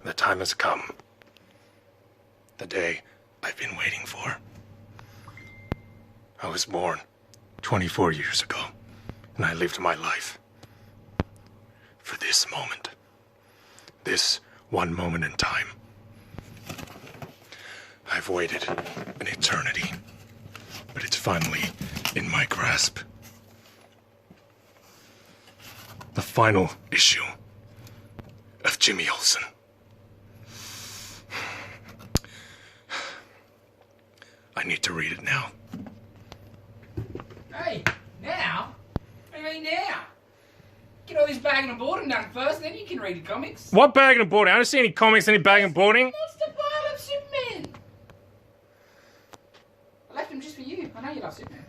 The time has come. The day I've been waiting for. I was born 24 years ago, and I lived my life for this moment. This one moment in time. I've waited an eternity, but it's finally in my grasp. The final issue of Jimmy Olsen. I need to read it now. Hey, now? What do you mean now? Get all this bagging and boarding done first, then you can read the comics. What bagging and boarding? I don't see any comics, any bagging and boarding. That's the pile of Superman. I left him just for you. I know you love Superman.